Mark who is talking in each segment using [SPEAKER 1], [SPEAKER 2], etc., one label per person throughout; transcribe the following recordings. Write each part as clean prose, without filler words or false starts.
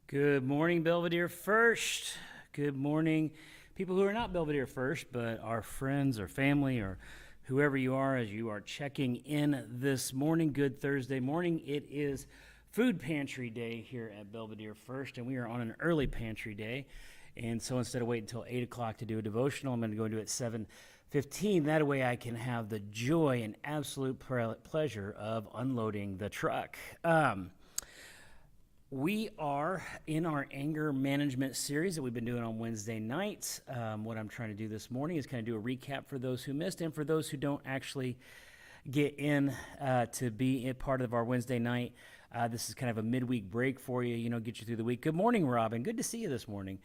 [SPEAKER 1] Good morning, Belvidere First. Good morning, people who are not Belvidere First, but our friends or family or whoever you are as you are checking in this morning. Good Thursday morning. It is Food Pantry Day here at Belvidere First, and we are on an early pantry day. And so instead of waiting until 8 o'clock to do a devotional, I'm going to go and do it at 7:15. That way I can have the joy and absolute pleasure of unloading the truck. We are in our anger management series that we've been doing on Wednesday nights. What I'm trying to do this morning is kind of do a recap for those who missed and for those who don't actually get in to be a part of our Wednesday night. This is kind of a midweek break for you, get you through the week. Good morning, Robin. Good to see you this morning.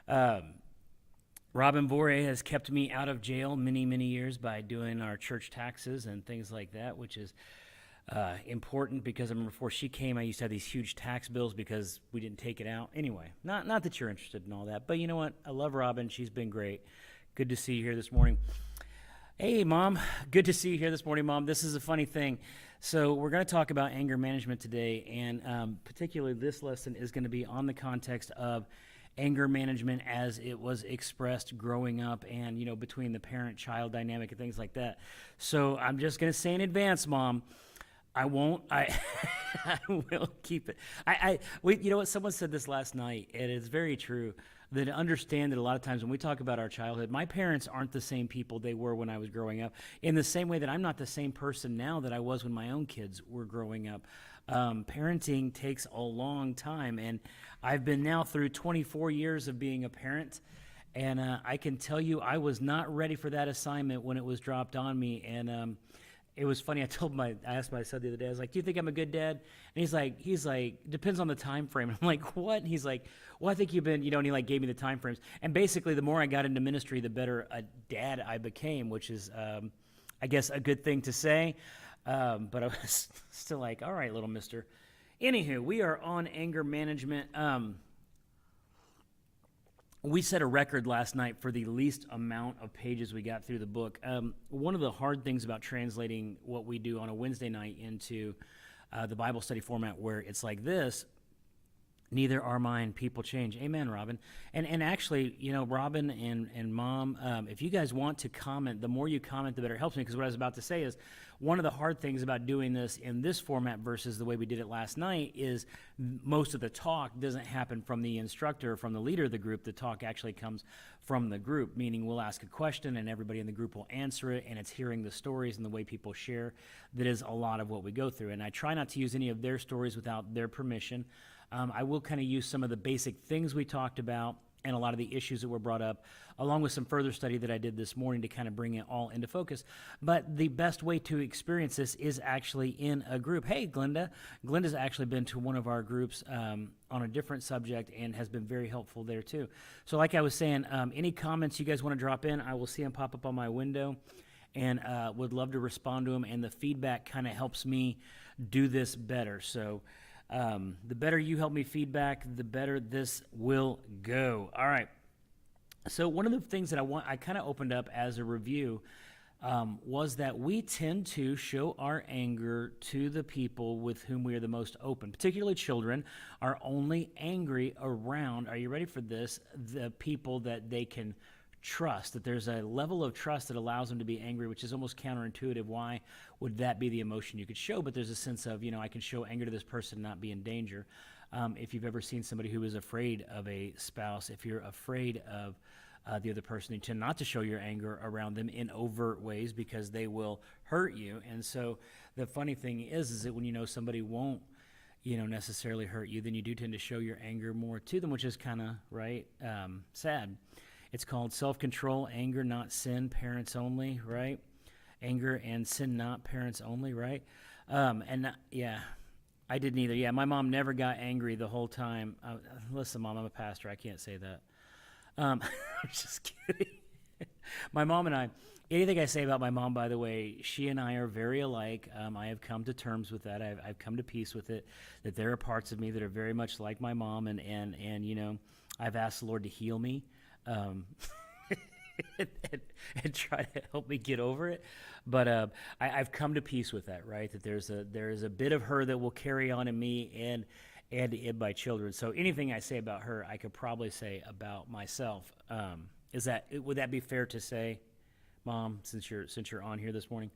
[SPEAKER 1] Robin Vore has kept me out of jail many, many years by doing our church taxes and things like that, which is important because I remember before she came, I used to have these huge tax bills because we didn't take it out. Anyway, not that you're interested in all that, but you know what? I love Robin. She's been great. Good to see you here this morning. Hey, Mom. Good to see you here this morning, Mom. This is a funny thing. So we're going to talk about anger management today, and particularly this lesson is going to be on the context of anger management as it was expressed growing up and, between the parent-child dynamic and things like that. So I'm just going to say in advance, Mom, I will keep it. You know what? Someone said this last night, and it's very true, that understand that a lot of times when we talk about our childhood, my parents aren't the same people they were when I was growing up, in the same way that I'm not the same person now that I was when my own kids were growing up. Parenting takes a long time, and I've been now through 24 years of being a parent, and I can tell you I was not ready for that assignment when it was dropped on me, and it was funny. I asked my son the other day. I was like, "Do you think I'm a good dad?" And he's like, "Depends on the time frame." And I'm like, "What?" And he's like, "Well, I think you've been, and he gave me the time frames. And basically, the more I got into ministry, the better a dad I became, which is, I guess, a good thing to say. But I was still like, "All right, little mister." Anywho, we are on anger management. We set a record last night for the least amount of pages we got through the book. One of the hard things about translating what we do on a Wednesday night into the Bible study format where it's like this, neither are mine, people change. Amen, Robin. And actually, Robin and Mom, if you guys want to comment, the more you comment, the better it helps me, because what I was about to say is one of the hard things about doing this in this format versus the way we did it last night is most of the talk doesn't happen from the instructor, from the leader of the group. The talk actually comes from the group, meaning we'll ask a question and everybody in the group will answer it, and it's hearing the stories and the way people share that is a lot of what we go through. And I try not to use any of their stories without their permission. I will kind of use some of the basic things we talked about and a lot of the issues that were brought up, along with some further study that I did this morning to kind of bring it all into focus. But the best way to experience this is actually in a group. Hey, Glenda. Glenda's actually been to one of our groups on a different subject and has been very helpful there too. So like I was saying, any comments you guys want to drop in, I will see them pop up on my window and would love to respond to them. And the feedback kind of helps me do this better. So the better you help me feedback, the better this will go. All right. So one of the things that I kind of opened up as a review was that we tend to show our anger to the people with whom we are the most open. Particularly children are only angry around, are you ready for this, the people that they can trust, that there's a level of trust that allows them to be angry, which is almost counterintuitive. Why would that be the emotion you could show? But there's a sense of, I can show anger to this person, not be in danger. If you've ever seen somebody who is afraid of a spouse, if you're afraid of the other person, you tend not to show your anger around them in overt ways because they will hurt you. And so the funny thing is that when you know somebody won't, necessarily hurt you, then you do tend to show your anger more to them, which is kind of, right, sad. It's called self-control, anger, not sin, parents only, right? Anger and sin, not parents only, right? I didn't either. Yeah, my mom never got angry the whole time. Listen, Mom, I'm a pastor. I can't say that. I'm just kidding. My mom and I, anything I say about my mom, by the way, she and I are very alike. I have come to terms with that. I've come to peace with it, that there are parts of me that are very much like my mom, and I've asked the Lord to heal me. And try to help me get over it, but I've come to peace with that, right? That there is a bit of her that will carry on in me, id by children. So anything I say about her, I could probably say about myself. Would that be fair to say, Mom, since you're on here this morning?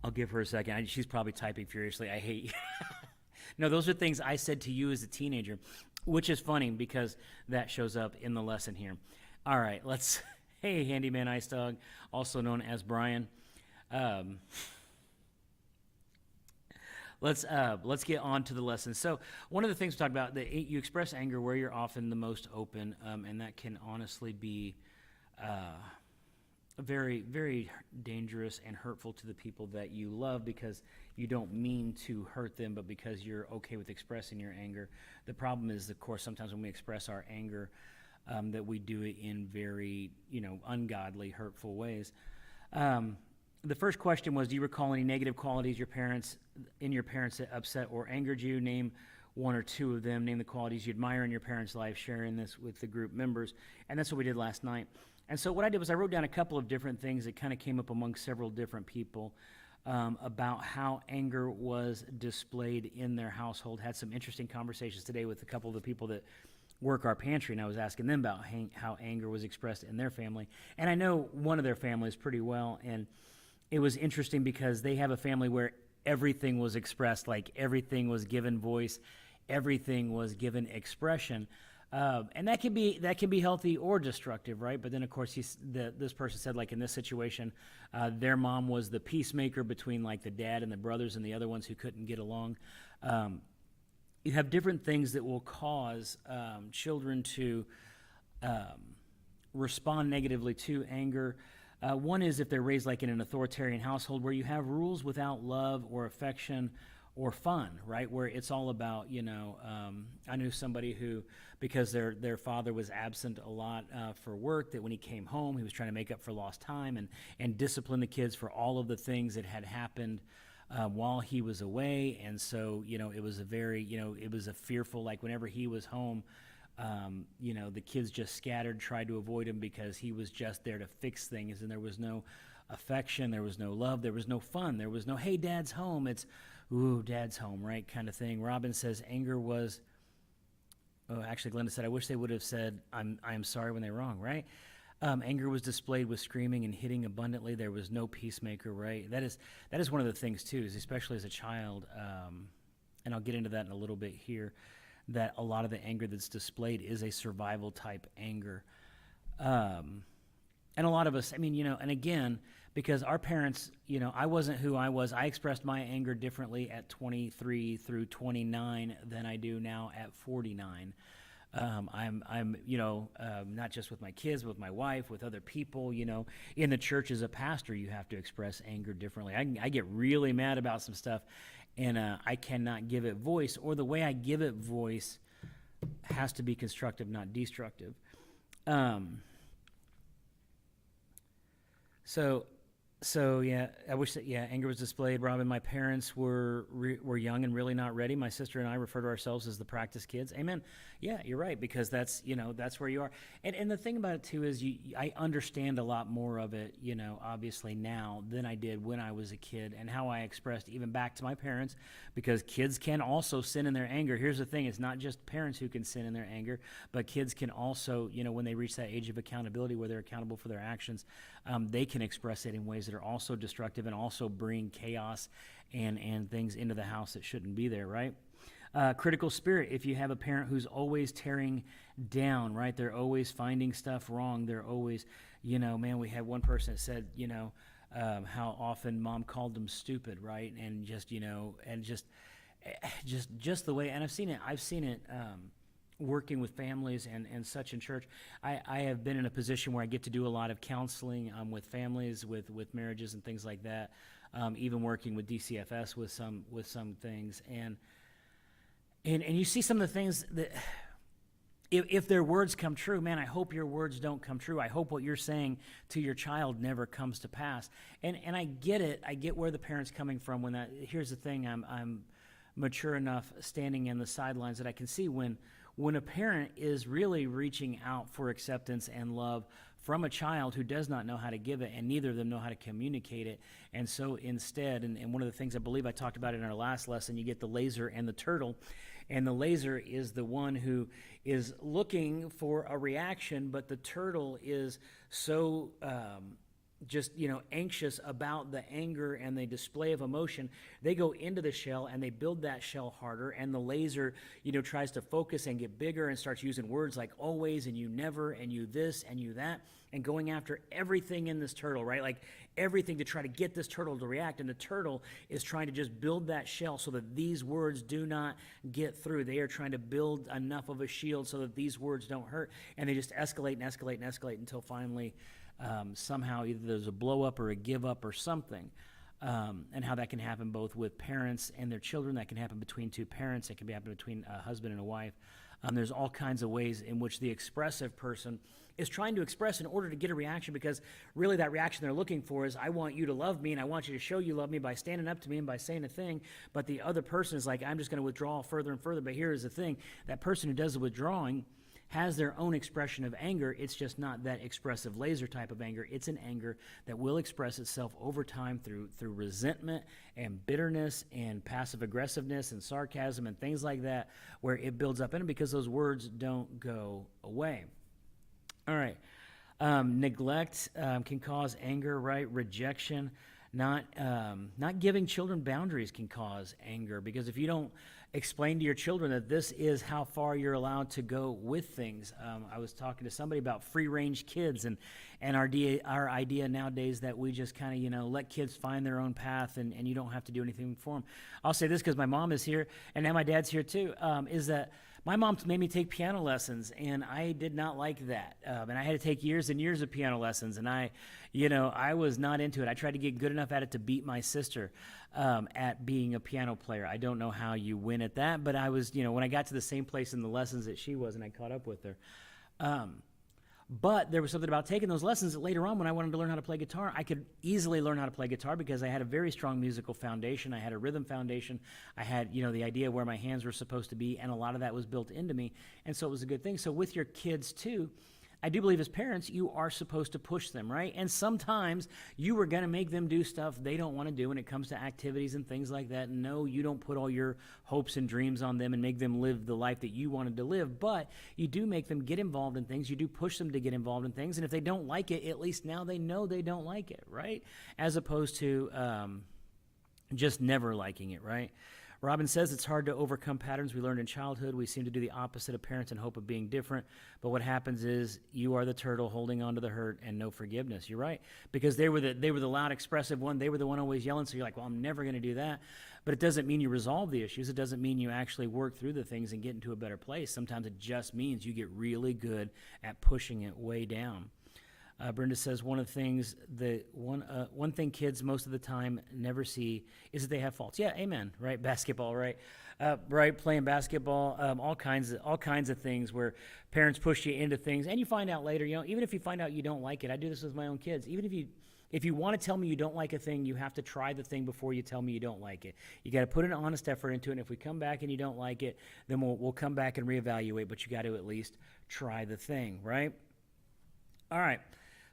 [SPEAKER 1] I'll give her a second. She's probably typing furiously. I hate you. No, those are things I said to you as a teenager, which is funny because that shows up in the lesson here. All right, hey, Handyman Ice Dog, also known as Brian. Let's get on to the lesson. So one of the things we talked about, that you express anger where you're often the most open, and that can honestly be very, very dangerous and hurtful to the people that you love, because you don't mean to hurt them, but because you're okay with expressing your anger. The problem is, of course, sometimes when we express our anger, that we do it in very, ungodly, hurtful ways. The first question was, do you recall any negative qualities your parents that upset or angered you? Name one or two of them. Name the qualities you admire in your parents' life, sharing this with the group members. And that's what we did last night. And so what I did was I wrote down a couple of different things that kind of came up among several different people about how anger was displayed in their household. Had some interesting conversations today with a couple of the people that work our pantry, and I was asking them about how anger was expressed in their family. And I know one of their families pretty well, and it was interesting because they have a family where everything was expressed, like everything was given voice, everything was given expression. And that can be healthy or destructive, right? But then, of course, this person said, like in this situation, their mom was the peacemaker between like the dad and the brothers and the other ones who couldn't get along. You have different things that will cause children to respond negatively to anger. One is if they're raised like in an authoritarian household where you have rules without love or affection or fun, right? Where it's all about, I knew somebody who, because their father was absent a lot for work, that when he came home, he was trying to make up for lost time and discipline the kids for all of the things that had happened while he was away. And so, it was it was a fearful, like whenever he was home, the kids just scattered, tried to avoid him because he was just there to fix things, and there was no affection, there was no love, there was no fun, there was no, hey, Dad's home, it's, ooh, Dad's home, right, kind of thing. Robin says anger was, actually Glenda said, I wish they would have said, I'm sorry when they're wrong, right? Anger was displayed with screaming and hitting abundantly. There was no peacemaker, right? That is one of the things, too, is especially as a child, and I'll get into that in a little bit here, that a lot of the anger that's displayed is a survival type anger. And a lot of us, and again, because our parents, I wasn't who I was. I expressed my anger differently at 23 through 29 than I do now at 49. I'm not just with my kids, but with my wife, with other people, in the church as a pastor, you have to express anger differently. I get really mad about some stuff, and I cannot give it voice, or the way I give it voice has to be constructive, not destructive. So yeah, I wish that, anger was displayed. Robin, my parents were young and really not ready. My sister and I refer to ourselves as the practice kids. Amen. Yeah, you're right, because that's where you are. And the thing about it too is I understand a lot more of it, obviously now than I did when I was a kid, and how I expressed even back to my parents, because kids can also sin in their anger. Here's the thing, it's not just parents who can sin in their anger, but kids can also, when they reach that age of accountability where they're accountable for their actions, they can express it in ways that are also destructive and also bring chaos and things into the house that shouldn't be there, right? Critical spirit, if you have a parent who's always tearing down, right? They're always finding stuff wrong. They're always, man, we had one person that said, how often mom called them stupid, right? And just the way, and I've seen it working with families and such in church. I have been in a position where I get to do a lot of counseling with families, with marriages and things like that, even working with DCFS with some things. And you see some of the things that, if their words come true, man, I hope your words don't come true. I hope what you're saying to your child never comes to pass. And I get it. I get where the parent's coming from when that, here's the thing, I'm mature enough standing in the sidelines that I can see when a parent is really reaching out for acceptance and love from a child who does not know how to give it, and neither of them know how to communicate it. And so instead, and one of the things I believe I talked about in our last lesson, you get the laser and the turtle. And the laser is the one who is looking for a reaction, but the turtle is so anxious about the anger and the display of emotion. They go into the shell and they build that shell harder, and the laser, tries to focus and get bigger and starts using words like always and you never and you this and you that, and going after everything in this turtle, right? Like everything to try to get this turtle to react. And the turtle is trying to just build that shell so that these words do not get through. They are trying to build enough of a shield so that these words don't hurt. And they just escalate and escalate and escalate until finally somehow either there's a blow up or a give up or something. And how that can happen both with parents and their children. That can happen between two parents. It can happen between a husband and a wife. There's all kinds of ways in which the expressive person is trying to express in order to get a reaction, because really that reaction they're looking for is, I want you to love me, and I want you to show you love me by standing up to me and by saying a thing. But the other person is like, I'm just going to withdraw further and further. But here's the thing. That person who does the withdrawing has their own expression of anger. It's just not that expressive laser type of anger. It's an anger that will express itself over time through resentment and bitterness and passive aggressiveness and sarcasm and things like that, where it builds up in it because those words don't go away. All right. Neglect can cause anger, right? Rejection, not giving children boundaries can cause anger, because if you don't explain to your children that this is how far you're allowed to go with things. I was talking to somebody about free-range kids, and our idea nowadays that we just kind of, let kids find their own path, and you don't have to do anything for them. I'll say this because my mom is here, and now my dad's here too, is that my mom made me take piano lessons, and I did not like that. And I had to take years and years of piano lessons, and I was not into it. I tried to get good enough at it to beat my sister at being a piano player. I don't know how you win at that, but I was, when I got to the same place in the lessons that she was, and I caught up with her. But there was something about taking those lessons that later on, when I wanted to learn how to play guitar, I could easily learn how to play guitar because I had a very strong musical foundation. I had a rhythm foundation. I had, the idea where my hands were supposed to be, and a lot of that was built into me. And so it was a good thing. So with your kids too, I do believe as parents, you are supposed to push them, right? And sometimes you are going to make them do stuff they don't want to do when it comes to activities and things like that. No, you don't put all your hopes and dreams on them and make them live the life that you wanted to live, but you do make them get involved in things. You do push them to get involved in things. And if they don't like it, at least now they know they don't like it, right? As opposed to just never liking it, right? Robin says it's hard to overcome patterns we learned in childhood. We seem to do the opposite of parents in hope of being different. But what happens is you are the turtle holding on to the hurt and no forgiveness. You're right. Because they were the loud, expressive one. They were the one always yelling. So you're like, well, I'm never going to do that. But it doesn't mean you resolve the issues. It doesn't mean you actually work through the things and get into a better place. Sometimes it just means you get really good at pushing it way down. Brenda says one thing kids most of the time never see is that they have faults. Yeah, amen. Right, basketball. Right, right. Playing basketball. All kinds of things where parents push you into things, and you find out later. Even if you find out you don't like it. I do this with my own kids. Even if you want to tell me you don't like a thing, you have to try the thing before you tell me you don't like it. You got to put an honest effort into it. And if we come back and you don't like it, then we'll come back and reevaluate. But you got to at least try the thing. Right. All right.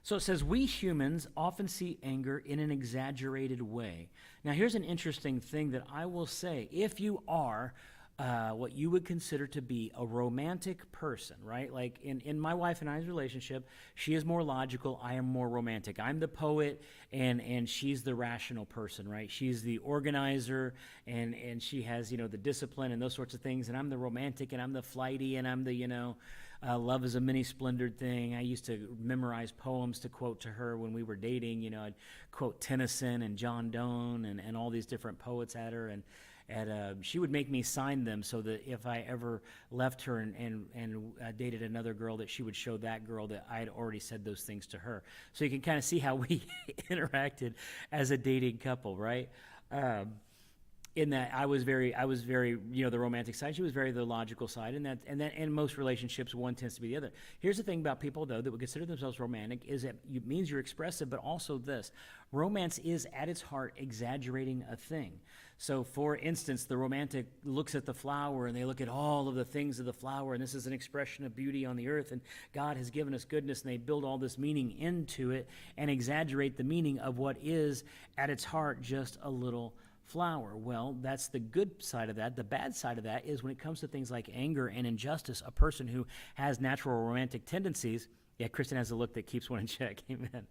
[SPEAKER 1] So it says, we humans often see anger in an exaggerated way. Now, here's an interesting thing that I will say. If you are what you would consider to be a romantic person, right? Like in my wife and I's relationship, she is more logical, I am more romantic. I'm the poet, and she's the rational person, right? She's the organizer, and she has, the discipline and those sorts of things, and I'm the romantic, and I'm the flighty, and I'm the, love is a mini splendored thing. I used to memorize poems to quote to her when we were dating. I'd quote Tennyson and John Donne and all these different poets at her, and she would make me sign them so that if I ever left her and dated another girl, that she would show that girl that I had already said those things to her. So you can kind of see how we interacted as a dating couple, right? in that I was very, the romantic side. She was very the logical side, and that in most relationships, one tends to be the other. Here's the thing about people, though, that would consider themselves romantic is that it means you're expressive, but also this: romance is at its heart exaggerating a thing. So, for instance, the romantic looks at the flower and they look at all of the things of the flower, and this is an expression of beauty on the earth, and God has given us goodness, and they build all this meaning into it and exaggerate the meaning of what is at its heart just a little flower. Well, that's the good side of that. The bad side of that is when it comes to things like anger and injustice, a person who has natural romantic tendencies, yeah, Kristen has a look that keeps one in check, amen,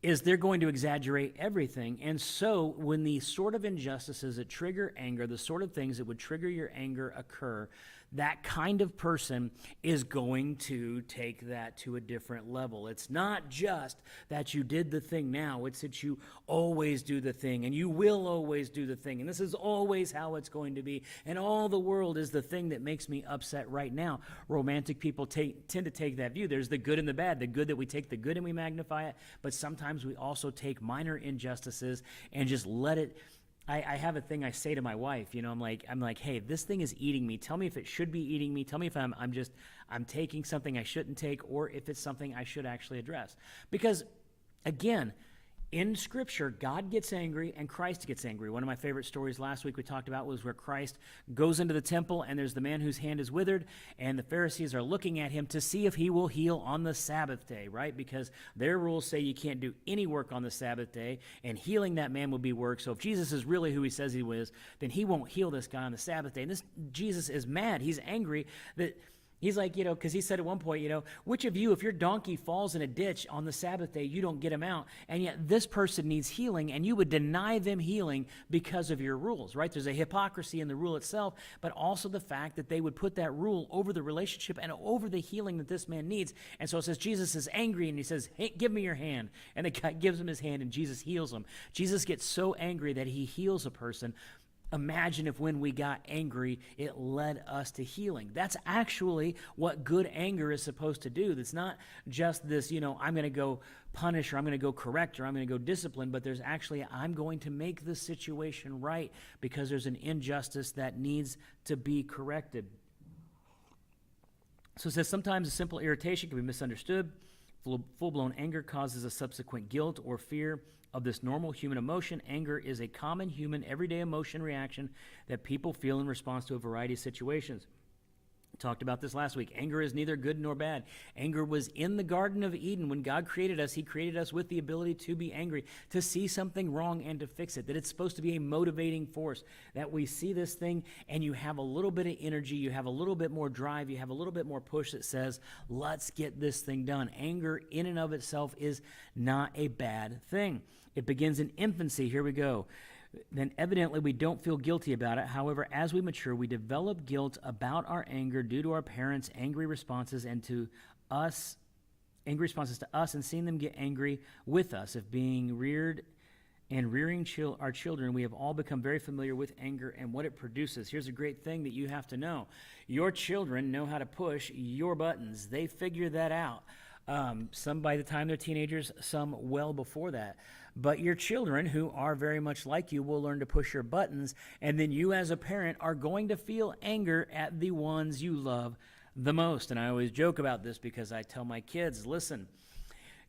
[SPEAKER 1] is they're going to exaggerate everything. And so when the sort of injustices that trigger anger, the sort of things that would trigger your anger occur, that kind of person is going to take that to a different level. It's not just that you did the thing now, it's that you always do the thing, and you will always do the thing, and this is always how it's going to be, and all the world is the thing that makes me upset right now. Romantic people tend to take that view. There's the good and the bad. The good, that we take the good and we magnify it, but sometimes we also take minor injustices and just let it. I have a thing I say to my wife, I'm like, hey, this thing is eating me. Tell me if it should be eating me. Tell me if I'm taking something I shouldn't take, or if it's something I should actually address. Because, again, in Scripture, God gets angry and Christ gets angry. One of my favorite stories last week we talked about was where Christ goes into the temple and there's the man whose hand is withered, and the Pharisees are looking at him to see if he will heal on the Sabbath day, right? Because their rules say you can't do any work on the Sabbath day, and healing that man would be work. So if Jesus is really who he says he is, then he won't heal this guy on the Sabbath day. And Jesus is mad. He's angry that... He's like, because he said at one point, which of you, if your donkey falls in a ditch on the Sabbath day, you don't get him out, and yet this person needs healing, and you would deny them healing because of your rules, right? There's a hypocrisy in the rule itself, but also the fact that they would put that rule over the relationship and over the healing that this man needs. And so it says Jesus is angry, and he says, hey, give me your hand. And the guy gives him his hand, and Jesus heals him. Jesus gets so angry that he heals a person. Imagine if when we got angry, it led us to healing. That's actually what good anger is supposed to do. It's not just this, I'm going to go punish, or I'm going to go correct, or I'm going to go discipline, but there's actually, I'm going to make the situation right because there's an injustice that needs to be corrected. So it says sometimes a simple irritation can be misunderstood. Full-blown anger causes a subsequent guilt or fear of this normal human emotion. Anger is a common human everyday emotion reaction that people feel in response to a variety of situations. Talked about this last week. Anger is neither good nor bad. Anger was in the Garden of Eden. When God created us, he created us with the ability to be angry, to see something wrong and to fix it, that it's supposed to be a motivating force, that we see this thing and you have a little bit of energy, you have a little bit more drive, you have a little bit more push that says, let's get this thing done. Anger in and of itself is not a bad thing. It begins in infancy. Here we go. Then evidently we don't feel guilty about it. However, as we mature, we develop guilt about our anger due to our parents' angry responses and to us, and seeing them get angry with us. If being reared and rearing our children, we have all become very familiar with anger and what it produces. Here's a great thing that you have to know. Your children know how to push your buttons. They figure that out. Some by the time they're teenagers, some well before that. But your children, who are very much like you, will learn to push your buttons, and then you as a parent are going to feel anger at the ones you love the most. And I always joke about this because I tell my kids, listen,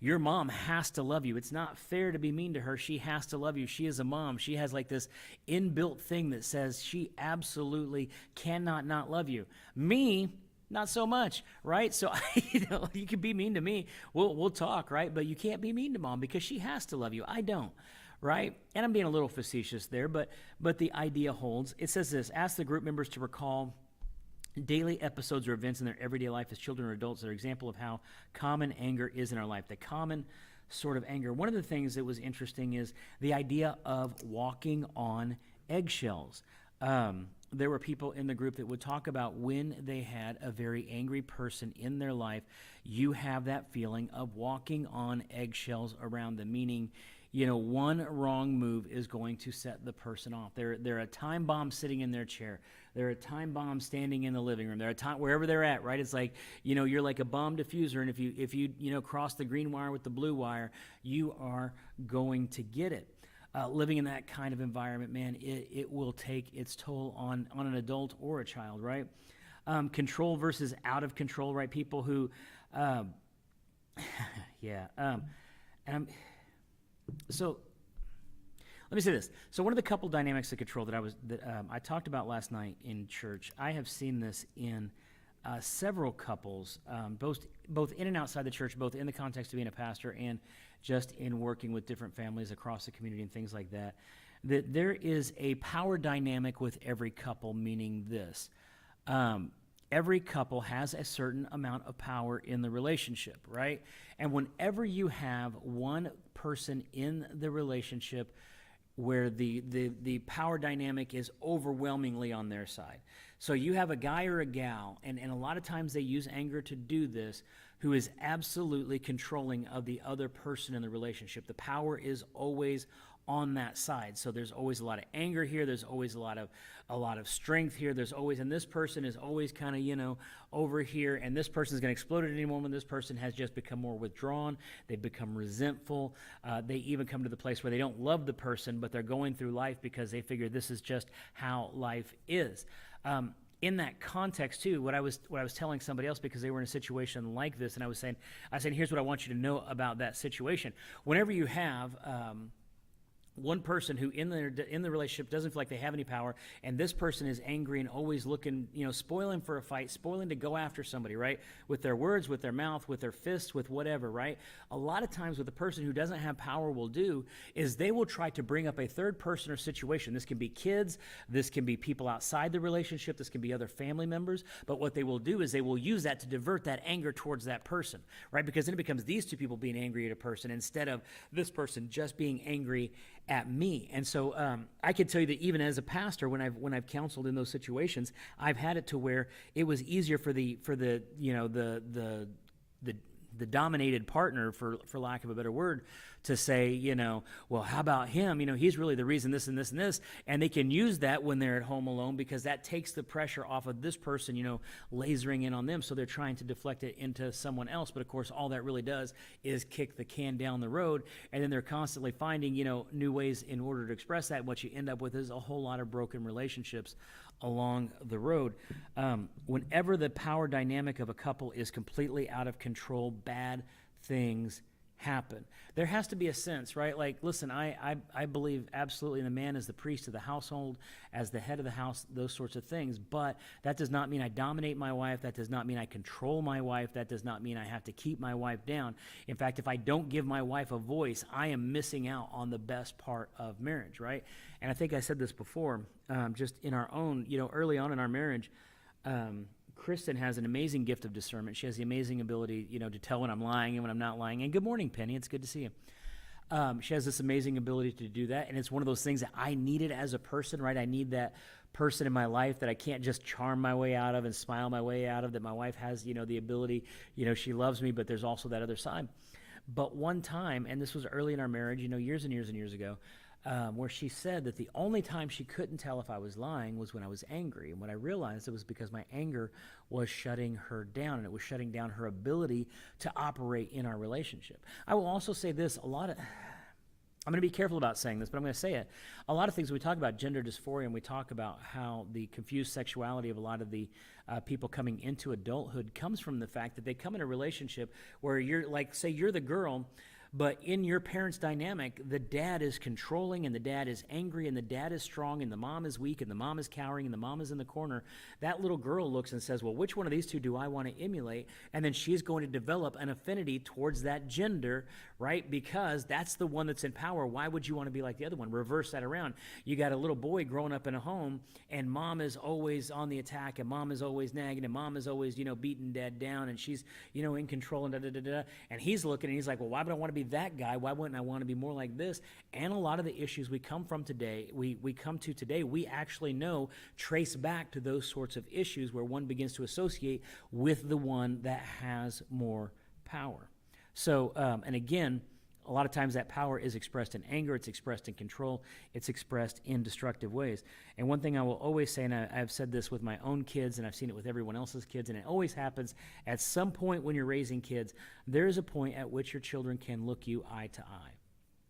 [SPEAKER 1] your mom has to love you. It's not fair to be mean to her. She has to love you. She is a mom. She has like this inbuilt thing that says she absolutely cannot not love you. Me, not so much, right? So, you can be mean to me. We'll talk, right? But you can't be mean to mom because she has to love you. I don't, right? And I'm being a little facetious there, but the idea holds. It says this: ask the group members to recall daily episodes or events in their everyday life as children or adults that are an example of how common anger is in our life, the common sort of anger. One of the things that was interesting is the idea of walking on eggshells. There were people in the group that would talk about when they had a very angry person in their life, you have that feeling of walking on eggshells around them, meaning, one wrong move is going to set the person off. They're a time bomb sitting in their chair. They're a time bomb standing in the living room. They're a time wherever they're at, right? It's like, you're like a bomb diffuser, and if you cross the green wire with the blue wire, you are going to get it. living in that kind of environment, man, it will take its toll on an adult or a child, right? Control versus out of control, right? People who, yeah, so let me say this. So one of the couple dynamics of control that I talked about last night in church, I have seen this in several couples, both in and outside the church, both in the context of being a pastor and just in working with different families across the community and things like that, that there is a power dynamic with every couple, meaning this. Every couple has a certain amount of power in the relationship, right? And whenever you have one person in the relationship where the power dynamic is overwhelmingly on their side. So you have a guy or a gal, and a lot of times they use anger to do this, who is absolutely controlling of the other person in the relationship. The power is always on that side. So there's always a lot of anger here. There's always a lot of strength here. There's always, and this person is always kind of, over here, and this person's going to explode at any moment. This person has just become more withdrawn. They've become resentful. They even come to the place where they don't love the person, but they're going through life because they figure this is just how life is. In that context too, what I was telling somebody else, because they were in a situation like this, and I was saying, here's what I want you to know about that situation. Whenever you have one person who in the relationship doesn't feel like they have any power, and this person is angry and always looking, spoiling for a fight, spoiling to go after somebody, right? With their words, with their mouth, with their fists, with whatever, right? A lot of times what the person who doesn't have power will do is they will try to bring up a third person or situation. This can be kids, this can be people outside the relationship, this can be other family members, but what they will do is they will use that to divert that anger towards that person, right? Because then it becomes these two people being angry at a person instead of this person just being angry at me. And so I can tell you that even as a pastor, when I've counseled in those situations, I've had it to where it was easier for the dominated partner, for lack of a better word, to say, well, how about him? He's really the reason this and this and this. And they can use that when they're at home alone, because that takes the pressure off of this person, lasering in on them. So they're trying to deflect it into someone else. But of course, all that really does is kick the can down the road. And then they're constantly finding, new ways in order to express that. What you end up with is a whole lot of broken relationships along the road. Whenever the power dynamic of a couple is completely out of control, bad things happen. There has to be a sense, right? Like, listen, I believe absolutely in the man as the priest of the household, as the head of the house, those sorts of things. But that does not mean I dominate my wife. That does not mean I control my wife. That does not mean I have to keep my wife down. In fact, if I don't give my wife a voice, I am missing out on the best part of marriage, right? And I think I said this before, just in our own, early on in our marriage, Kristen has an amazing gift of discernment. She has the amazing ability, to tell when I'm lying and when I'm not lying. And good morning, Penny. It's good to see you. She has this amazing ability to do that. And it's one of those things that I needed as a person, right? I need that person in my life that I can't just charm my way out of and smile my way out of, that my wife has, the ability, she loves me, but there's also that other side. But one time, and this was early in our marriage, years and years and years ago, where she said that the only time she couldn't tell if I was lying was when I was angry. And when I realized it was because my anger was shutting her down, and it was shutting down her ability to operate in our relationship. I will also say this, I'm going to be careful about saying this, but I'm going to say it. A lot of things, we talk about gender dysphoria, and we talk about how the confused sexuality of a lot of the people coming into adulthood comes from the fact that they come in a relationship where you're like, say you're the girl, but in your parents' dynamic, the dad is controlling and the dad is angry and the dad is strong and the mom is weak and the mom is cowering and the mom is in the corner. That little girl looks and says, well, which one of these two do I want to emulate? And then she's going to develop an affinity towards that gender, right? Because that's the one that's in power. Why would you want to be like the other one? Reverse that around. You got a little boy growing up in a home, and mom is always on the attack, and mom is always nagging, and mom is always, beating dad down, and she's, in control, and da-da-da-da. And he's looking, and he's like, well, why would I want to be that guy? Why wouldn't I want to be more like this? And a lot of the issues we come to today, we actually know trace back to those sorts of issues where one begins to associate with the one that has more power. So, and again, a lot of times that power is expressed in anger, it's expressed in control, it's expressed in destructive ways. And one thing I will always say, and I've said this with my own kids, and I've seen it with everyone else's kids, and it always happens at some point when you're raising kids, there is a point at which your children can look you eye to eye.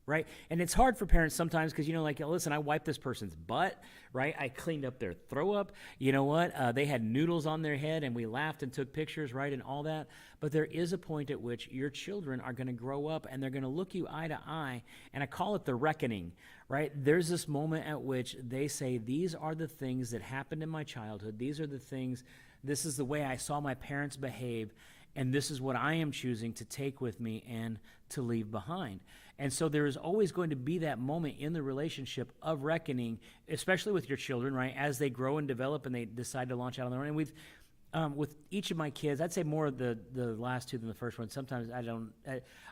[SPEAKER 1] right? And it's hard for parents sometimes because, like, listen, I wiped this person's butt, right? I cleaned up their throw up. You know what? They had noodles on their head and we laughed and took pictures, right? And all that. But there is a point at which your children are going to grow up and they're going to look you eye to eye. And I call it the reckoning, right? There's this moment at which they say, these are the things that happened in my childhood. These are the things, this is the way I saw my parents behave. And this is what I am choosing to take with me and to leave behind. And so there is always going to be that moment in the relationship of reckoning, especially with your children, right? As they grow and develop and they decide to launch out on their own. And with each of my kids, I'd say more of the last two than the first one. Sometimes I don't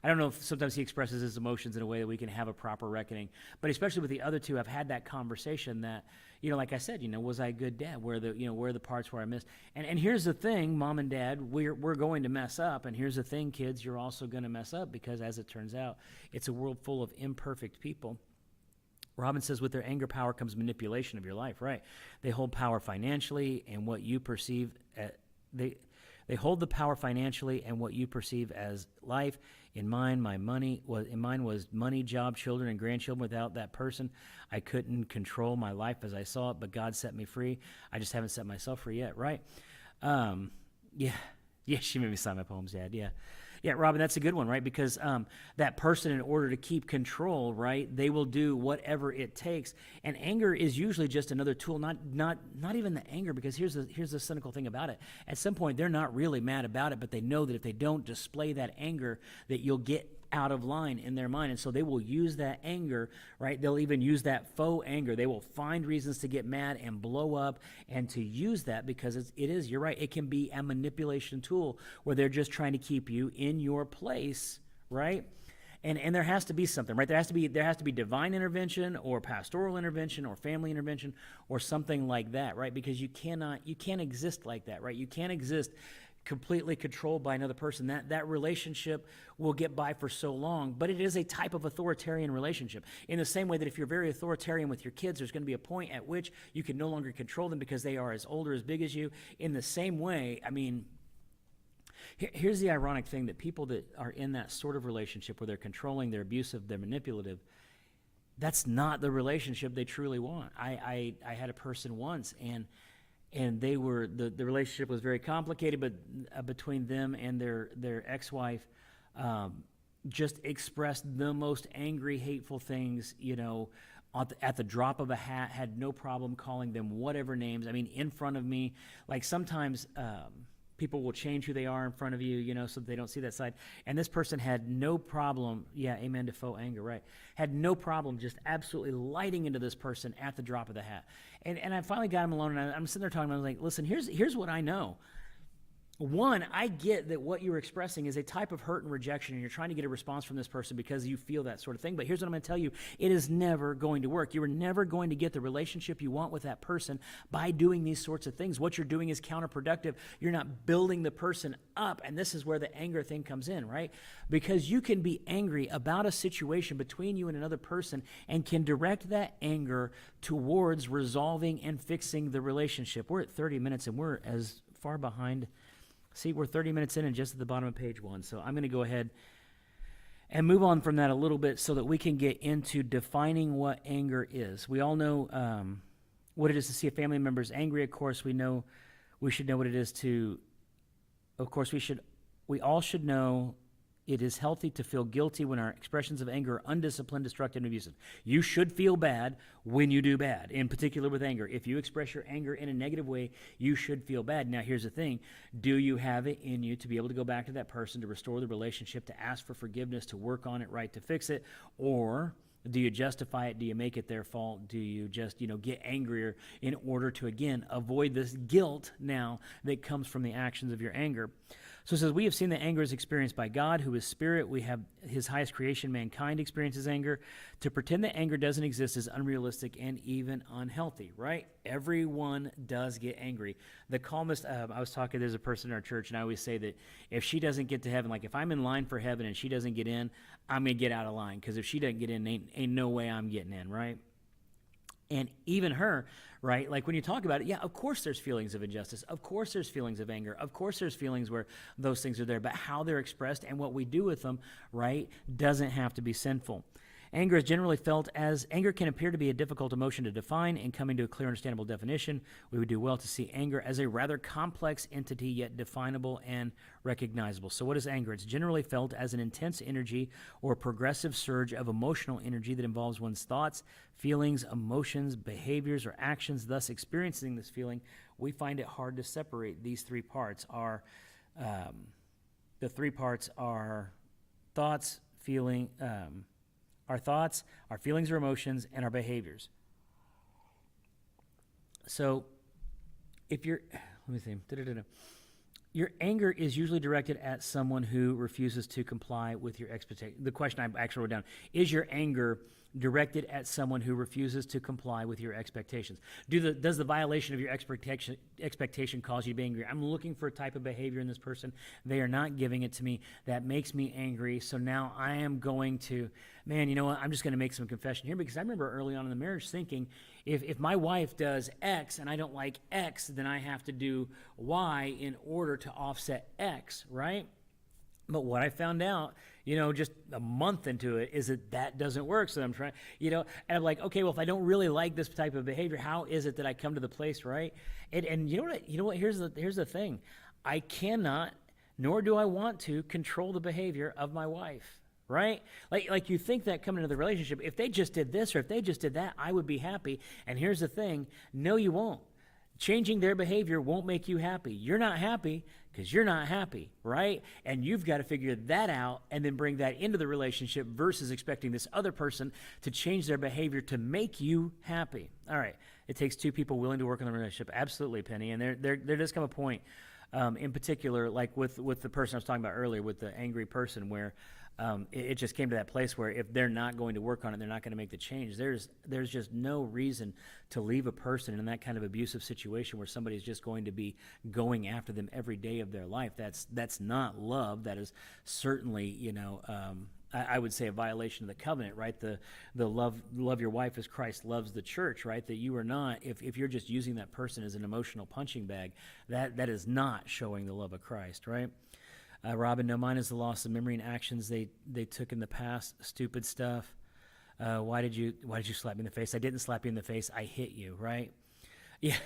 [SPEAKER 1] know if sometimes he expresses his emotions in a way that we can have a proper reckoning. But especially with the other two, I've had that conversation that, like I said, was I a good dad? Where are the parts where I missed? And here's the thing, mom and dad, we're going to mess up. And here's the thing, kids, you're also going to mess up because, as it turns out, it's a world full of imperfect people. Robin says, with their anger power comes manipulation of your life, right? They hold power financially and what you perceive, they hold the power financially and what you perceive as life. In mine was money, job, children, and grandchildren. Without that person, I couldn't control my life as I saw it, but God set me free. I just haven't set myself free yet, right? Yeah, she made me sign my poems, Dad, yeah. Yeah, Robin, that's a good one, right? Because that person, in order to keep control, right, they will do whatever it takes. And anger is usually just another tool, not even the anger, because here's the cynical thing about it. At some point, they're not really mad about it, but they know that if they don't display that anger, that you'll get out of line in their mind. And so they will use that anger, right? They'll even use that faux anger. They will find reasons to get mad and blow up and to use that because you're right, it can be a manipulation tool where they're just trying to keep you in your place, right? And there has to be something, right? There has to be divine intervention or pastoral intervention or family intervention or something like that, right? Because you can't exist like that, right? You can't exist completely controlled by another person. That relationship will get by for so long, but it is a type of authoritarian relationship. In the same way that if you're very authoritarian with your kids, there's going to be a point at which you can no longer control them because they are as old or as big as you. In the same way, I mean, here's the ironic thing, that people that are in that sort of relationship where they're controlling, they're abusive, they're manipulative, that's not the relationship they truly want. I had a person once, and they were the relationship was very complicated, but between them and their ex-wife, just expressed the most angry, hateful things, at the drop of a hat, had no problem calling them whatever names. I mean, in front of me, like sometimes people will change who they are in front of you, so that they don't see that side. And this person had no problem, yeah, amen to faux anger, right? Had no problem just absolutely lighting into this person at the drop of the hat. And I finally got him alone, and I'm sitting there talking, and I was like, listen, here's what I know. One, I get that what you're expressing is a type of hurt and rejection, and you're trying to get a response from this person because you feel that sort of thing. But here's what I'm going to tell you. It is never going to work. You are never going to get the relationship you want with that person by doing these sorts of things. What you're doing is counterproductive. You're not building the person up, and this is where the anger thing comes in, right? Because you can be angry about a situation between you and another person and can direct that anger towards resolving and fixing the relationship. We're at 30 minutes, and we're as far behind. See, we're 30 minutes in and just at the bottom of page 1. So I'm going to go ahead and move on from that a little bit so that we can get into defining what anger is. We all know what it is to see a family member is angry. Of course, we should know what it is to, of course, we all should know it is healthy to feel guilty when our expressions of anger are undisciplined, destructive, and abusive. You should feel bad when you do bad, in particular with anger. If you express your anger in a negative way, you should feel bad. Now, here's the thing. Do you have it in you to be able to go back to that person, to restore the relationship, to ask for forgiveness, to work on it, right, to fix it? Or do you justify it? Do you make it their fault? Do you just, get angrier in order to, again, avoid this guilt now that comes from the actions of your anger? So it says, we have seen that anger is experienced by God, who is spirit. We have his highest creation, mankind, experiences anger. To pretend that anger doesn't exist is unrealistic and even unhealthy, right? Everyone does get angry. The calmest, I was talking, there's a person in our church, and I always say that if she doesn't get to heaven, like if I'm in line for heaven and she doesn't get in, I'm going to get out of line, because if she doesn't get in, ain't no way I'm getting in, right? And even her, right, like when you talk about it, yeah, of course there's feelings of injustice. Of course there's feelings of anger. Of course there's feelings where those things are there. But how they're expressed and what we do with them, right, doesn't have to be sinful. Anger can appear to be a difficult emotion to define, and coming to a clear, understandable definition, we would do well to see anger as a rather complex entity, yet definable and recognizable. So what is anger? It's generally felt as an intense energy or progressive surge of emotional energy that involves one's thoughts, feelings, emotions, behaviors, or actions. Thus, experiencing this feeling, we find it hard to separate these three parts. The three parts are our thoughts, our feelings or emotions, and our behaviors. So, your anger is usually directed at someone who refuses to comply with your expectation. The question I actually wrote down, is your anger directed at someone who refuses to comply with your expectations? Does the violation of your expectation cause you to be angry? I'm looking for a type of behavior in this person. They are not giving it to me. That makes me angry. So now I am going to, man, you know what? I'm just going to make some confession here, because I remember early on in the marriage thinking, if my wife does X and I don't like X, then I have to do Y in order to offset X, right? But what I found out, just a month into it, is that doesn't work. So I'm trying, and I'm like, okay, well, if I don't really like this type of behavior, how is it that I come to the place, right? And you know what? Here's the thing. I cannot, nor do I want to, control the behavior of my wife, right? Like you think that coming into the relationship, if they just did this or if they just did that, I would be happy. And here's the thing. No, you won't. Changing their behavior won't make you happy. You're not happy because you're not happy, right? And you've got to figure that out and then bring that into the relationship versus expecting this other person to change their behavior to make you happy. All right. It takes two people willing to work on the relationship. Absolutely, Penny. And there does come a point, in particular, like with the person I was talking about earlier, with the angry person, where it just came to that place where if they're not going to work on it, they're not going to make the change. There's just no reason to leave a person in that kind of abusive situation where somebody's just going to be going after them every day of their life. That's not love. That is certainly, I would say a violation of the covenant, right? The love your wife as Christ loves the church, right? That you are not, if you're just using that person as an emotional punching bag, that is not showing the love of Christ, right? Robin, no, mine is the loss of memory and actions they took in the past. Stupid stuff. Why did you slap me in the face? I didn't slap you in the face. I hit you, right? Yeah.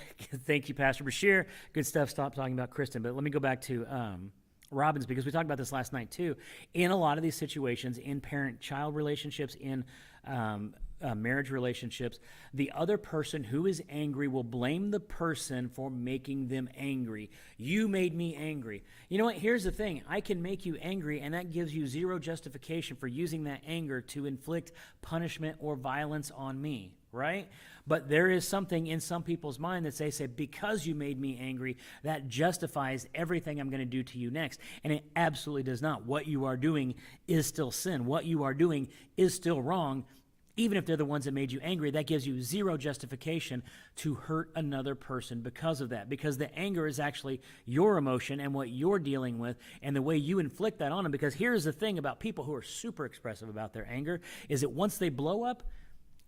[SPEAKER 1] Thank you, Pastor Bashir. Good stuff. Stop talking about Kristen. But let me go back to Robin's, because we talked about this last night too. In a lot of these situations, in parent-child relationships, in marriage relationships, the other person who is angry will blame the person for making them angry. You made me angry. You know what? Here's the thing. I can make you angry, and that gives you zero justification for using that anger to inflict punishment or violence on me, right? But there is something in some people's mind that they say, because you made me angry, that justifies everything I'm going to do to you next. And it absolutely does not. What you are doing is still sin. What you are doing is still wrong. Even if they're the ones that made you angry, that gives you zero justification to hurt another person because of that. Because the anger is actually your emotion and what you're dealing with and the way you inflict that on them. Because here's the thing about people who are super expressive about their anger, is that once they blow up,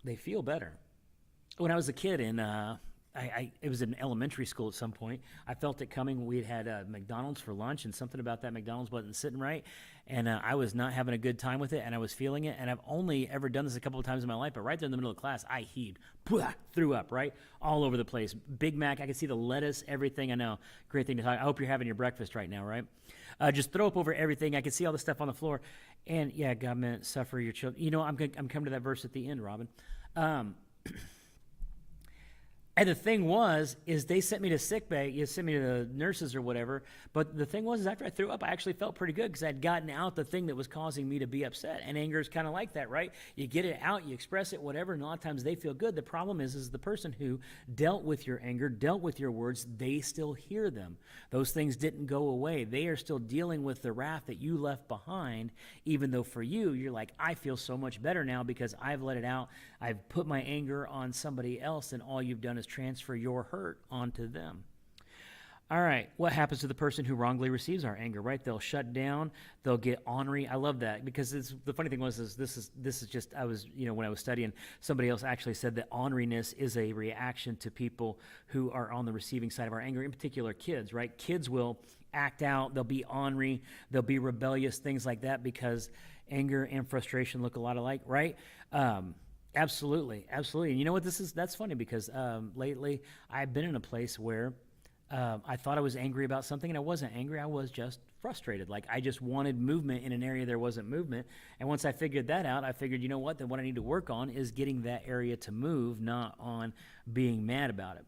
[SPEAKER 1] they feel better. When I was a kid, it was in elementary school at some point, I felt it coming. We had McDonald's for lunch, and something about that McDonald's wasn't sitting right. And I was not having a good time with it, and I was feeling it. And I've only ever done this a couple of times in my life, but right there in the middle of class, I heaved, threw up, right? All over the place. Big Mac, I could see the lettuce, everything. I know, great thing to talk. I hope you're having your breakfast right now, right? Just throw up over everything. I could see all the stuff on the floor. And yeah, God meant suffer your children. I'm coming to that verse at the end, Robin. And the thing is they sent me to sick bay. You sent me to the nurses or whatever. But the thing was, after I threw up, I actually felt pretty good because I'd gotten out the thing that was causing me to be upset. And anger is kind of like that, right? You get it out, you express it, whatever, and a lot of times they feel good. The problem is the person who dealt with your anger, dealt with your words, they still hear them. Those things didn't go away. They are still dealing with the wrath that you left behind, even though for you, you're like, I feel so much better now because I've let it out. I've put my anger on somebody else, and all you've done is transfer your hurt onto them. All right, what happens to the person who wrongly receives our anger, right? They'll shut down, they'll get ornery. I love that because the funny thing is this is just, I was, when I was studying, somebody else actually said that orneriness is a reaction to people who are on the receiving side of our anger, in particular kids, right? Kids will act out, they'll be ornery, they'll be rebellious, things like that, because anger and frustration look a lot alike, right? Absolutely. And you know what, that's funny because lately I've been in a place where I thought I was angry about something, and I wasn't angry. I was just frustrated. Like, I just wanted movement in an area there wasn't movement. And once I figured that out, I figured, you know what, then what I need to work on is getting that area to move, not on being mad about it.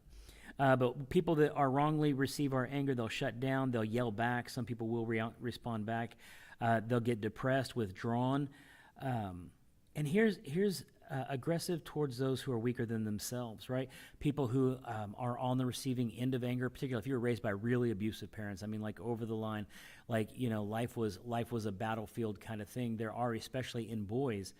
[SPEAKER 1] But people that are wrongly receive our anger, they'll shut down, they'll yell back. Some people will respond back. They'll get depressed, withdrawn. And here's aggressive towards those who are weaker than themselves, right? People who are on the receiving end of anger, particularly if you were raised by really abusive parents. I mean, like over the line, like, you know, life was a battlefield kind of thing. There are, especially in boys,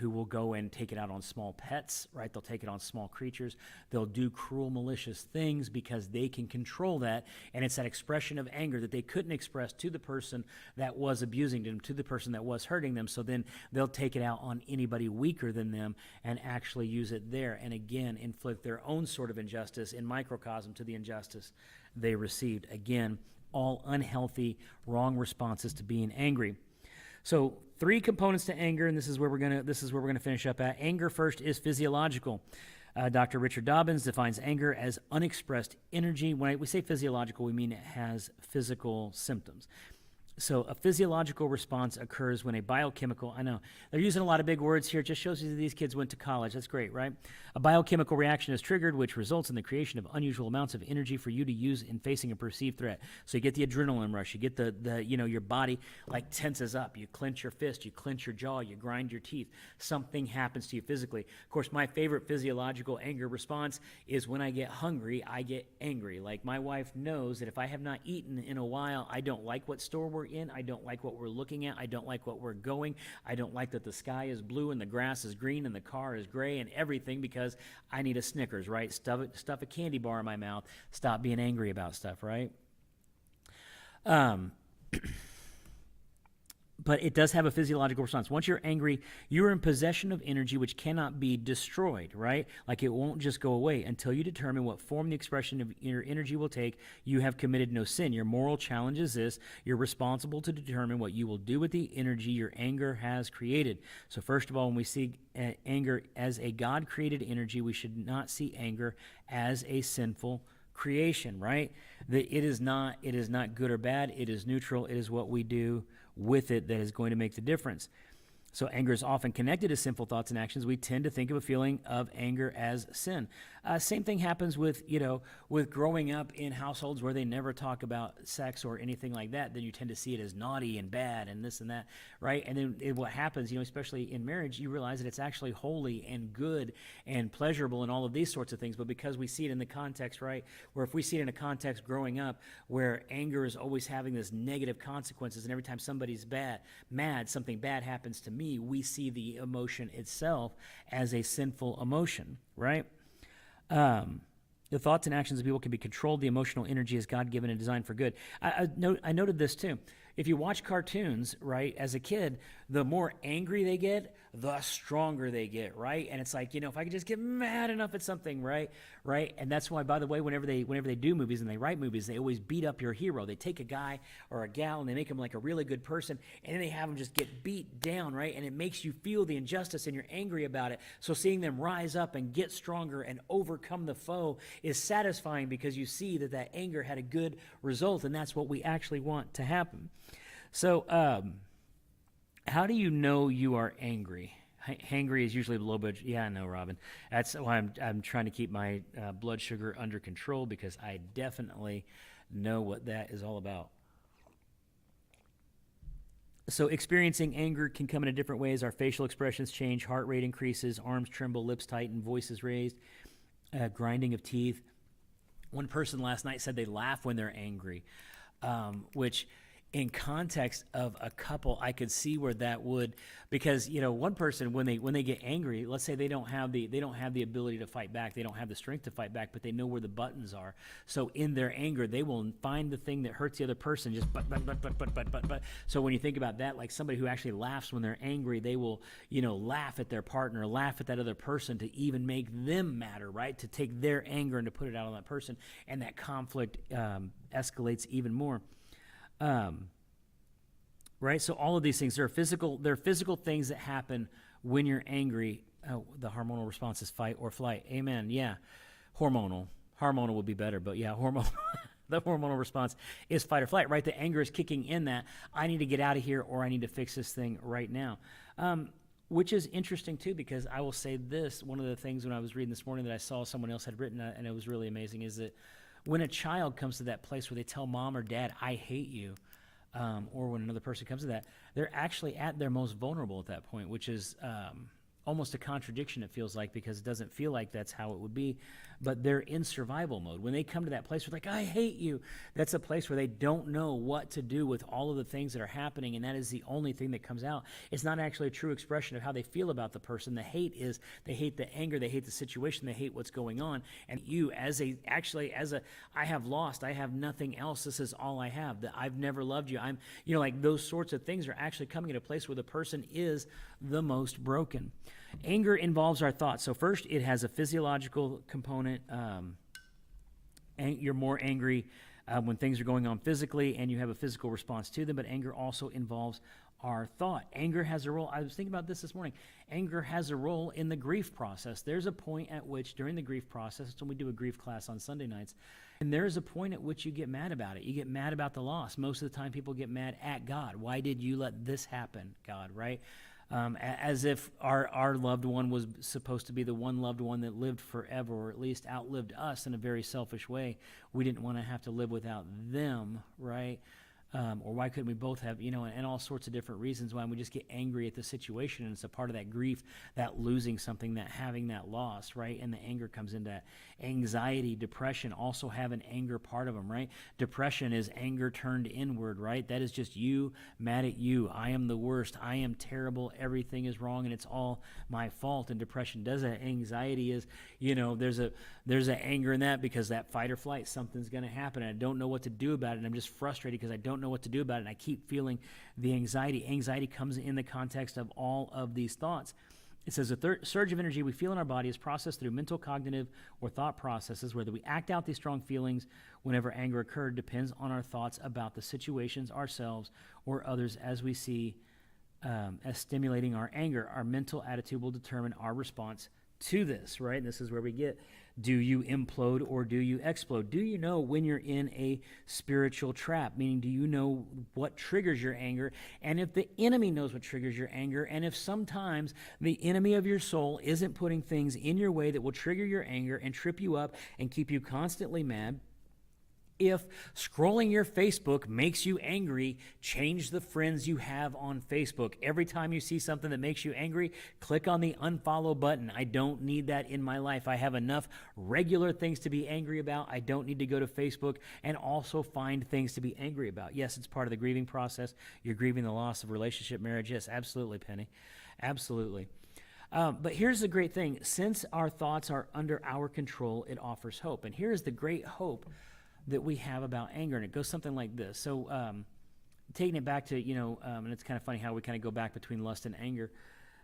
[SPEAKER 1] who will go and take it out on small pets, right? They'll take it on small creatures. They'll do cruel, malicious things because they can control that, and it's that expression of anger that they couldn't express to the person that was abusing them, to the person that was hurting them, so then they'll take it out on anybody weaker than them and actually use it there, and again, inflict their own sort of injustice in microcosm to the injustice they received. Again, all unhealthy, wrong responses to being angry. So 3 components to anger, and this is where we're gonna finish up at. Anger first is physiological. Dr. Richard Dobbins defines anger as unexpressed energy. When we say physiological, we mean it has physical symptoms. So a physiological response occurs when a biochemical, I know, they're using a lot of big words here. It just shows you that these kids went to college. That's great, right? A biochemical reaction is triggered, which results in the creation of unusual amounts of energy for you to use in facing a perceived threat. So you get the adrenaline rush. You get the your body like tenses up. You clench your fist. You clench your jaw. You grind your teeth. Something happens to you physically. Of course, my favorite physiological anger response is when I get hungry, I get angry. Like, my wife knows that if I have not eaten in a while, I don't like what store we're in. I don't like what we're looking at. I don't like what we're going. I don't like that the sky is blue and the grass is green and the car is gray and everything, because I need a Snickers, right? Stuff a candy bar in my mouth. Stop being angry about stuff, right? But it does have a physiological response. Once you're angry, you're in possession of energy which cannot be destroyed, right? Like, it won't just go away until you determine what form the expression of your energy will take. You have committed no sin. Your moral challenge is this: you're responsible to determine what you will do with the energy your anger has created. So first of all, when we see anger as a God-created energy, we should not see anger as a sinful creation, right? It is not good or bad. It is neutral. It is what we do with it that is going to make the difference. So anger is often connected to sinful thoughts and actions. We tend to think of a feeling of anger as sin. Same thing happens with growing up in households where they never talk about sex or anything like that. Then you tend to see it as naughty and bad and this and that, right? And then what happens, especially in marriage, you realize that it's actually holy and good and pleasurable and all of these sorts of things. But because we see it in the context, right, where if we see it in a context growing up where anger is always having this negative consequences, and every time somebody's mad, something bad happens to me, we see the emotion itself as a sinful emotion, right? The thoughts and actions of people can be controlled. The emotional energy is God-given and designed for good. I noted this too. If you watch cartoons, right, as a kid, the more angry they get, the stronger they get, right? And it's like, if I could just get mad enough at something, right? And that's why, by the way, whenever they do movies and they write movies, they always beat up your hero. They take a guy or a gal and they make him like a really good person, and then they have him just get beat down, right? And it makes you feel the injustice and you're angry about it. So seeing them rise up and get stronger and overcome the foe is satisfying, because you see that anger had a good result, and that's what we actually want to happen. So, how do you know you are angry? Hangry is usually low blood. Yeah, I know, Robin. That's why I'm trying to keep my blood sugar under control, because I definitely know what that is all about. So experiencing anger can come in different ways. Our facial expressions change, heart rate increases, arms tremble, lips tighten, voices raised, grinding of teeth. One person last night said they laugh when they're angry, which, in context of a couple, I could see where that would, because one person, when they get angry, let's say they don't have the ability to fight back, they don't have the strength to fight back, but they know where the buttons are. So in their anger, they will find the thing that hurts the other person, just but. So when you think about that, like somebody who actually laughs when they're angry, they will laugh at their partner, laugh at that other person to even make them matter, right? To take their anger and to put it out on that person, and that conflict escalates even more. right? So all of these things, there are physical things that happen when you're angry. Oh, the hormonal response is fight or flight. Amen. Yeah. Hormonal would be better, but yeah, hormonal. The hormonal response is fight or flight, right? The anger is kicking in that I need to get out of here or I need to fix this thing right now. Which is interesting too, because I will say this, one of the things when I was reading this morning that I saw someone else had written, and it was really amazing, is that when a child comes to that place where they tell mom or dad, I hate you, or when another person comes to that, they're actually at their most vulnerable at that point, which is almost a contradiction, it feels like, because it doesn't feel like that's how it would be, but they're in survival mode. When they come to that place where like, I hate you, that's a place where they don't know what to do with all of the things that are happening, and that is the only thing that comes out. It's not actually a true expression of how they feel about the person. The hate is, they hate the anger, they hate the situation, they hate what's going on, and you, I have lost, I have nothing else, this is all I have, that I've never loved you, like those sorts of things are actually coming at a place where the person is the most broken. Anger involves our thoughts. So first, it has a physiological component. You're more angry when things are going on physically, and you have a physical response to them, but anger also involves our thought. Anger has a role. I was thinking about this morning. Anger has a role in the grief process. There's a point at which, during the grief process, it's when we do a grief class on Sunday nights, and there's a point at which you get mad about it. You get mad about the loss. Most of the time, people get mad at God. Why did you let this happen, God, right? As if our loved one was supposed to be the one loved one that lived forever, or at least outlived us in a very selfish way. We didn't want to have to live without them, right? Or why couldn't we both have, and all sorts of different reasons why we just get angry at the situation, and it's a part of that grief, that losing something, that having that loss, right? And the anger comes into that. Anxiety, depression also have an anger part of them, right? Depression is anger turned inward, right? That is just you mad at you. I am the worst. I am terrible. Everything is wrong, and it's all my fault. And depression does that. Anxiety is, there's an anger in that because that fight or flight, something's going to happen, and I don't know what to do about it, and I'm just frustrated because I don't know what to do about it, and I keep feeling the anxiety. Anxiety comes in the context of all of these thoughts. It says a surge of energy we feel in our body is processed through mental, cognitive, or thought processes. Whether we act out these strong feelings whenever anger occurred depends on our thoughts about the situations, ourselves, or others as we see as stimulating our anger. Our mental attitude will determine our response to this, right? And this is where we get, do you implode or do you explode? Do you know when you're in a spiritual trap? Meaning, do you know what triggers your anger? And if the enemy knows what triggers your anger, and if sometimes the enemy of your soul isn't putting things in your way that will trigger your anger and trip you up and keep you constantly mad, if scrolling your Facebook makes you angry, change the friends you have on Facebook. Every time you see something that makes you angry, click on the unfollow button. I don't need that in my life. I have enough regular things to be angry about. I don't need to go to Facebook and also find things to be angry about. Yes, it's part of the grieving process. You're grieving the loss of relationship, marriage. Yes, absolutely, Penny. Absolutely. But here's the great thing. Since our thoughts are under our control, it offers hope. And here's the great hope that we have about anger, and it goes something like this. So taking it back to, and it's kind of funny how we kind of go back between lust and anger,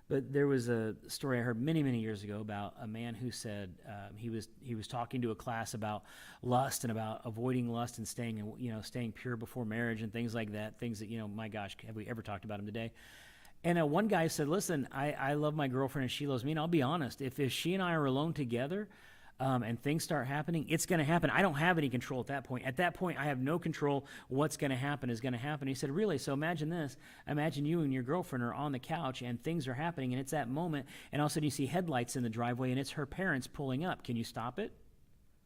[SPEAKER 1] but there was a story I heard many, many years ago about a man who said he was talking to a class about lust and about avoiding lust and staying pure before marriage and things like that, things that, my gosh, have we ever talked about them today? And one guy said, listen, I love my girlfriend and she loves me, and I'll be honest, if she and I are alone together, and things start happening, it's going to happen. I don't have any control at that point. At that point, I have no control. What's going to happen is going to happen. He said, really? So imagine this. Imagine you and your girlfriend are on the couch and things are happening, and it's that moment, and all of a sudden you see headlights in the driveway, and it's her parents pulling up. Can you stop it?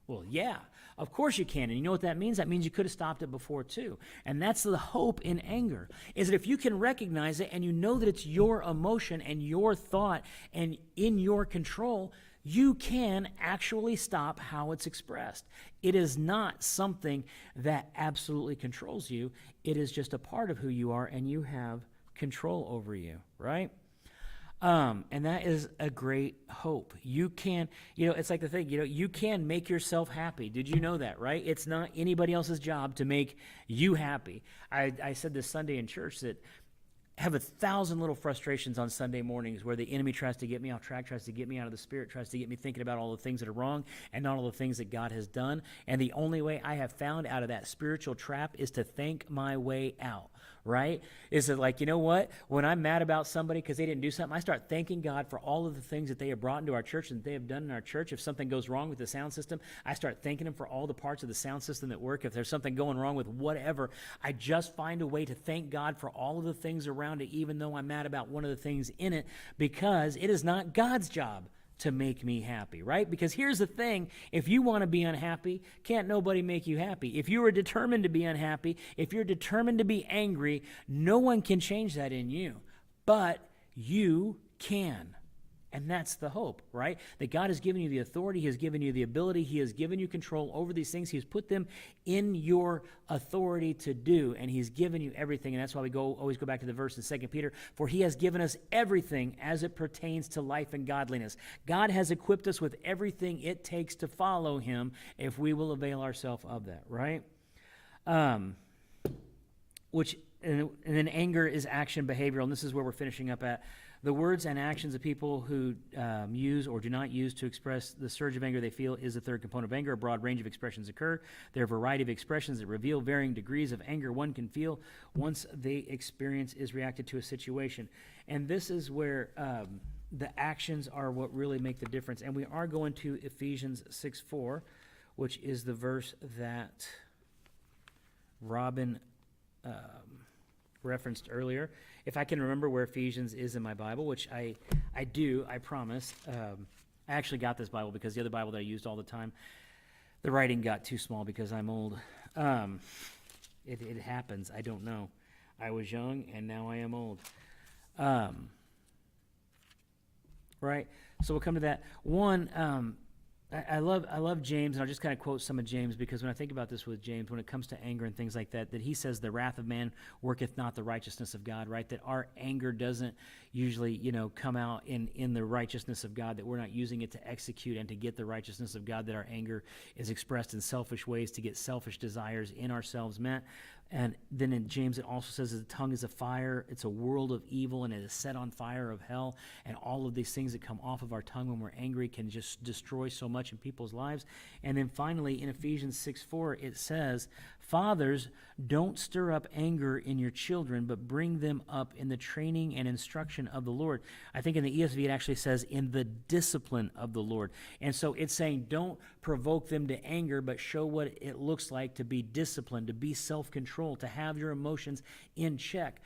[SPEAKER 1] Well, yeah, of course you can. And you know what that means? That means you could have stopped it before too. And that's the hope in anger, is that if you can recognize it and you know that it's your emotion and your thought and in your control, you can actually stop how it's expressed. It is not something that absolutely controls you. It is just a part of who you are, and you have control over you, right? And that is a great hope. You can, it's like the thing, you can make yourself happy. Did you know that, right? It's not anybody else's job to make you happy. I said this Sunday in church that have 1,000 little frustrations on Sunday mornings where the enemy tries to get me off track, tries to get me out of the spirit, tries to get me thinking about all the things that are wrong and not all the things that God has done. And the only way I have found out of that spiritual trap is to think my way out, right? Is it like, you know what? When I'm mad about somebody because they didn't do something, I start thanking God for all of the things that they have brought into our church and they have done in our church. If something goes wrong with the sound system, I start thanking Him for all the parts of the sound system that work. If there's something going wrong with whatever, I just find a way to thank God for all of the things around it, even though I'm mad about one of the things in it, because it is not God's job to make me happy, right? Because here's the thing, if you want to be unhappy, can't nobody make you happy. If you are determined to be unhappy, if you're determined to be angry, no one can change that in you, but you can. And that's the hope, right? That God has given you the authority, He has given you the ability, He has given you control over these things. He has put them in your authority to do, and He's given you everything. And that's why we always go back to the verse in 2 Peter, for He has given us everything as it pertains to life and godliness. God has equipped us with everything it takes to follow Him if we will avail ourselves of that, right? And then anger is action behavioral, and this is where we're finishing up at. The words and actions of people who use or do not use to express the surge of anger they feel is the third component of anger. A broad range of expressions occur. There are a variety of expressions that reveal varying degrees of anger one can feel once the experience is reacted to a situation. And this is where the actions are what really make the difference. And we are going to Ephesians 6:4, which is the verse that Robin referenced earlier. If I can remember where Ephesians is in my Bible, which I do, I promise. I actually got this Bible because the other Bible that I used all the time, the writing got too small because I'm old. It happens. I don't know. I was young and now I am old. Right? So we'll come to that. One, I love James, and I'll just kind of quote some of James, because when I think about this with James, when it comes to anger and things like that, that he says, the wrath of man worketh not the righteousness of God, right? That our anger doesn't usually, come out in the righteousness of God, that we're not using it to execute and to get the righteousness of God, that our anger is expressed in selfish ways to get selfish desires in ourselves met. And then in James, it also says that the tongue is a fire. It's a world of evil, and it is set on fire of hell. And all of these things that come off of our tongue when we're angry can just destroy so much in people's lives. And then finally, in Ephesians 6:4, it says, fathers, don't stir up anger in your children, but bring them up in the training and instruction of the Lord. I think in the ESV, it actually says, in the discipline of the Lord. And so it's saying, don't provoke them to anger, but show what it looks like to be disciplined, to be self-controlled, to have your emotions in check.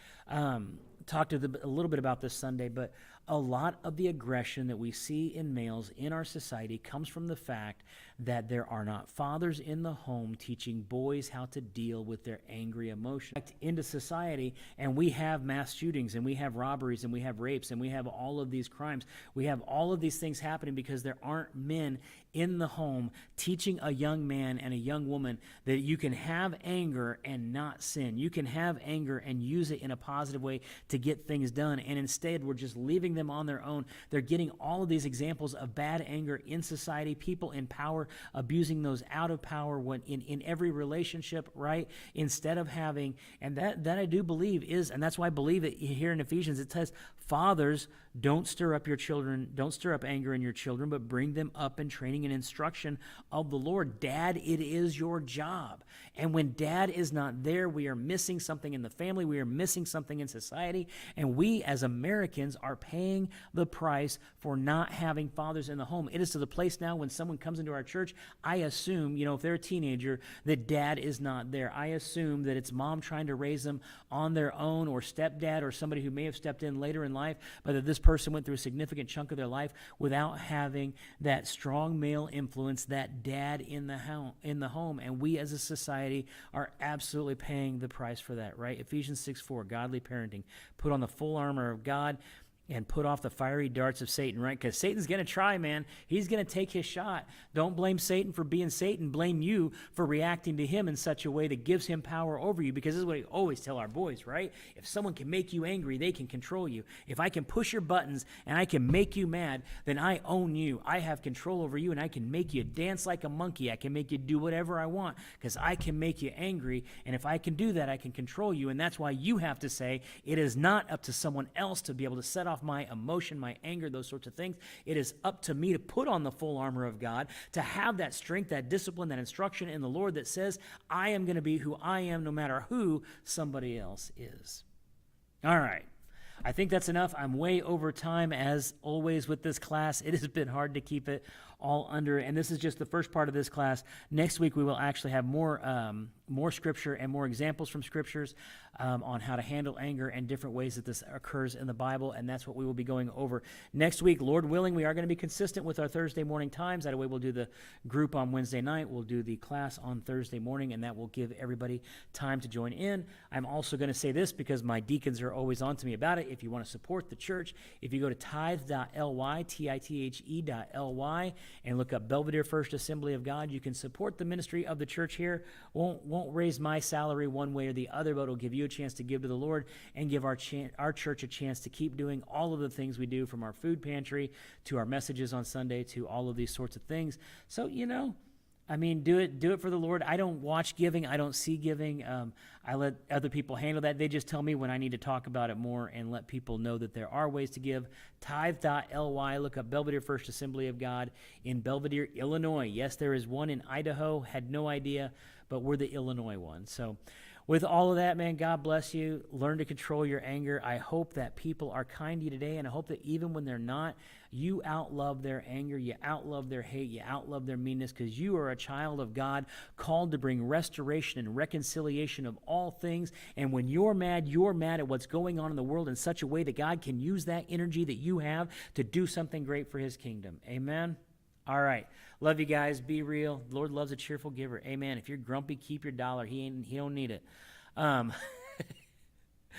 [SPEAKER 1] Talked a little bit about this Sunday, but a lot of the aggression that we see in males in our society comes from the fact that there are not fathers in the home teaching boys how to deal with their angry emotions into society. And we have mass shootings, and we have robberies, and we have rapes, and we have all of these crimes. We have all of these things happening because there aren't men in the home teaching a young man and a young woman that you can have anger and not sin. You can have anger and use it in a positive way to get things done. And instead, we're just leaving them on their own. They're getting all of these examples of bad anger in society, people in power abusing those out of power when in every relationship, right? Instead of having, and that I do believe is, and that's why I believe it here in Ephesians, it says, fathers, don't stir up your children, don't stir up anger in your children, but bring them up in training and instruction of the Lord. Dad, it is your job. And when dad is not there, we are missing something in the family, we are missing something in society, and we as Americans are paying the price for not having fathers in the home. It is to the place now when someone comes into our church, I assume, if they're a teenager, that dad is not there. I assume that it's mom trying to raise them on their own, or stepdad, or somebody who may have stepped in later in life, but that this person went through a significant chunk of their life without having that strong male influence, that dad in the home. And we as a society are absolutely paying the price for that, right? Ephesians 6:4, godly parenting. Put on the full armor of God and put off the fiery darts of Satan, right? Because Satan's going to try, man. He's going to take his shot. Don't blame Satan for being Satan. Blame you for reacting to him in such a way that gives him power over you, because this is what we always tell our boys, right? If someone can make you angry, they can control you. If I can push your buttons and I can make you mad, then I own you. I have control over you, and I can make you dance like a monkey. I can make you do whatever I want because I can make you angry, and if I can do that, I can control you, and that's why you have to say it is not up to someone else to be able to set off off my emotion, my anger, those sorts of things. It is up to me to put on the full armor of God, to have that strength, that discipline, that instruction in the Lord that says, I am going to be who I am no matter who somebody else is. All right. I think that's enough. I'm way over time, as always with this class. It has been hard to keep it all under, and this is just the first part of this class. Next week, we will actually have more scripture and more examples from scriptures on how to handle anger and different ways that this occurs in the Bible, and that's what we will be going over next week. Lord willing, we are going to be consistent with our Thursday morning times. That way, we'll do the group on Wednesday night. We'll do the class on Thursday morning, and that will give everybody time to join in. I'm also going to say this because my deacons are always on to me about it. If you want to support the church, if you go to tithe.ly, tithe.ly, and look up Belvidere First Assembly of God, you can support the ministry of the church here. Won't raise my salary one way or the other, but it'll give you a chance to give to the Lord and give our church a chance to keep doing all of the things we do, from our food pantry to our messages on Sunday to all of these sorts of things. So, do it for the Lord. I don't watch giving. I don't see giving. I let other people handle that. They just tell me when I need to talk about it more and let people know that there are ways to give. Tithe.ly. Look up Belvidere First Assembly of God in Belvidere, Illinois. Yes, there is one in Idaho. Had no idea, but we're the Illinois one. So with all of that, man, God bless you. Learn to control your anger. I hope that people are kind to you today, and I hope that even when they're not, you outlove their anger, you outlove their hate, you outlove their meanness, because you are a child of God called to bring restoration and reconciliation of all things. And when you're mad at what's going on in the world in such a way that God can use that energy that you have to do something great for his kingdom. Amen? All right. Love you guys. Be real. The Lord loves a cheerful giver. Amen. If you're grumpy, keep your dollar. He don't need it.